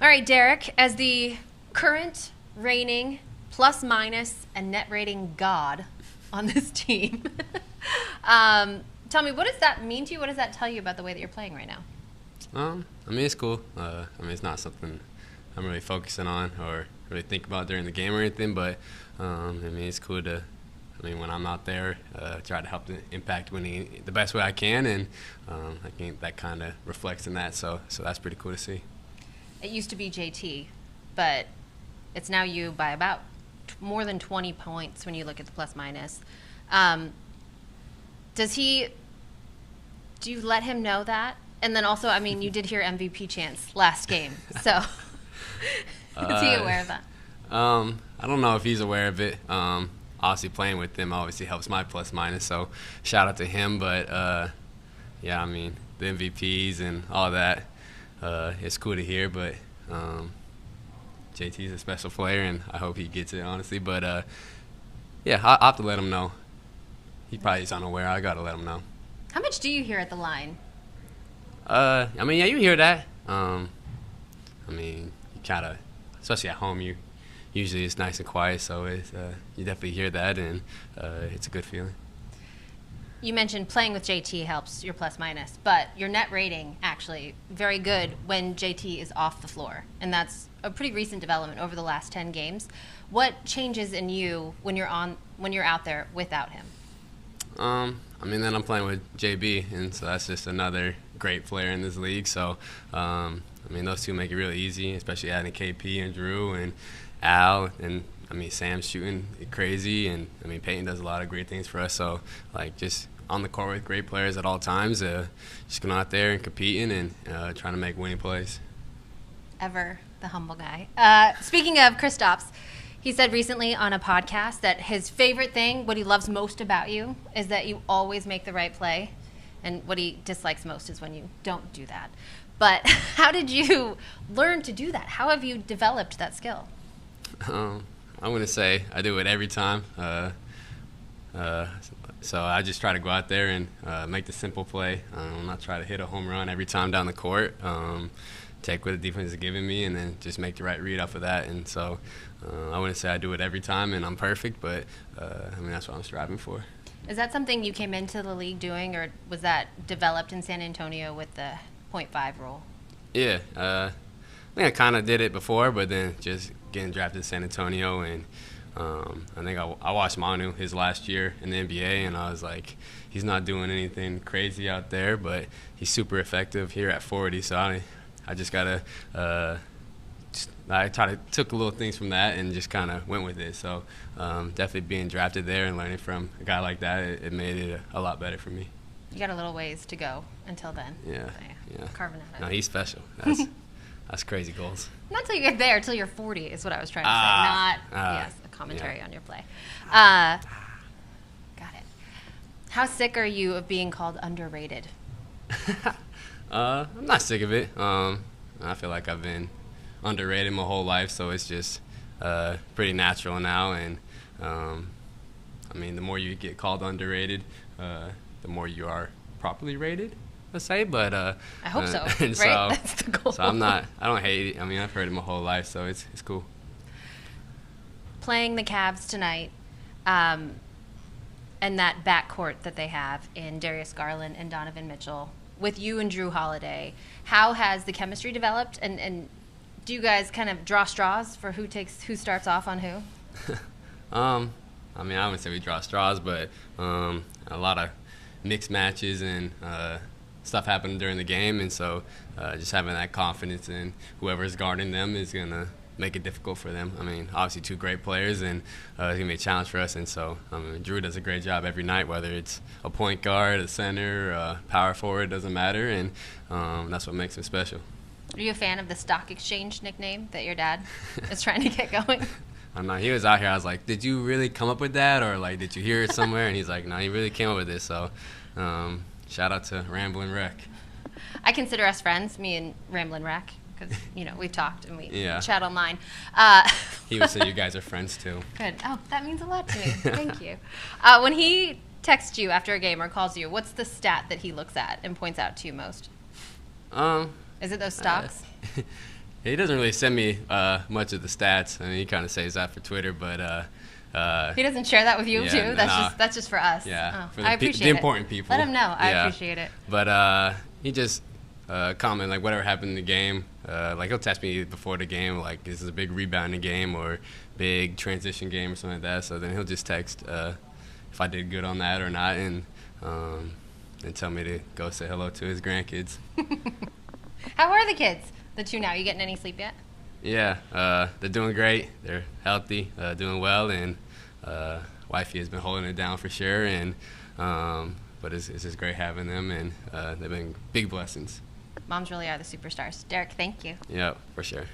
All right, Derrick, as the current reigning plus minus and net rating god on this team, tell me, what does that mean to you? What does that tell you about the way that you're playing right now? I mean, it's cool. It's not something I'm really focusing on or really think about during the game or anything, but, it's cool to, when I'm not there, try to help impact winning the best way I can, and I think that kind of reflects in that, so that's pretty cool to see. It used to be JT, but it's now you by about more than 20 points when you look at the plus minus. Do you let him know that? And then also, you did hear MVP chants last game, so is he aware of that? I don't know if he's aware of it. Obviously, playing with him obviously helps my plus minus, so shout out to him. But the MVPs and all that, it's cool to hear. But JT's a special player, and I hope he gets it, honestly. But I'll have to let him know. He probably is unaware. I gotta let him know. How much do you hear at the line? You hear that. You kind of, especially at home, usually it's nice and quiet, so it's, you definitely hear that, and it's a good feeling. You mentioned playing with JT helps your plus minus, but your net rating actually very good when JT is off the floor, and that's a pretty recent development over the last 10 games. What changes in you when you're out there without him? Then I'm playing with JB, and so that's just another great player in this league. So, those two make it really easy, especially adding KP and Drew and Al, and Sam's shooting crazy, and Peyton does a lot of great things for us. So, just on the court with great players at all times, just going out there and competing and trying to make winning plays. Ever the humble guy. Speaking of Kristaps, he said recently on a podcast that his favorite thing, what he loves most about you, is that you always make the right play. And what he dislikes most is when you don't do that. But how did you learn to do that? How have you developed that skill? I'm going to say I do it every time. So I just try to go out there and make the simple play. Not try to hit a home run every time down the court. Take what the defense is giving me, and then just make the right read off of that. And so I wouldn't say I do it every time and I'm perfect, but that's what I'm striving for. Is that something you came into the league doing, or was that developed in San Antonio with the 0.5 rule? Yeah, I think I kind of did it before, but then just getting drafted to San Antonio, and I think I watched Manu his last year in the NBA, and I was like, he's not doing anything crazy out there, but he's super effective here at 40, so I just got to took the little things from that and just kind of went with it. So definitely being drafted there and learning from a guy like that, it made it a lot better for me. You got a little ways to go until then. Yeah. Carving out. No, he's special. That's crazy goals. Not till you get there, till you're 40 is what I was trying to say. Not a commentary on your play. Got it. How sick are you of being called underrated? I'm not sick of it. I feel like I've been underrated my whole life, so it's just pretty natural now. And the more you get called underrated, the more you are properly rated, let's say. But I hope so. Right? So, that's the goal. So I don't hate it. I've heard it my whole life, so it's cool. Playing the Cavs tonight, and that backcourt that they have in Darius Garland and Donovan Mitchell, with you and Drew Holiday, how has the chemistry developed, and do you guys kind of draw straws for who starts off on who? I wouldn't say we draw straws, but a lot of mixed matches and stuff happening during the game, and so just having that confidence in whoever's guarding them is going to make it difficult for them. Obviously two great players, and it's going to be a challenge for us, and so Drew does a great job every night, whether it's a point guard, a center, a power forward, doesn't matter, and that's what makes him special. Are you a fan of the Stock Exchange nickname that your dad is trying to get going? I'm not. He was out here. I was like, did you really come up with that, or did you hear it somewhere? And he's like, no, he really came up with this. So shout out to Ramblin' Wreck. I consider us friends, me and Ramblin' Wreck, because we've talked and we chat online. He would say you guys are friends too. Good. Oh, that means a lot to me. Thank you. When he texts you after a game or calls you, what's the stat that he looks at and points out to you most? Is it those stocks? He doesn't really send me much of the stats. I mean, he kind of saves that for Twitter, but he doesn't share that with you yeah, too. That's just for us. Yeah, oh, for I appreciate the it. important people. Let him know. I Yeah. appreciate it. But he just comment like whatever happened in the game. Like he'll text me before the game, like this is a big rebounding game or big transition game or something like that. So then he'll just text if I did good on that or not, and tell me to go say hello to his grandkids. How are the kids? The two now. You getting any sleep yet? Yeah, they're doing great. They're healthy, doing well, and wifey has been holding it down for sure. And but it's just great having them, and they've been big blessings. Moms really are the superstars. Derrick, thank you. Yeah, for sure.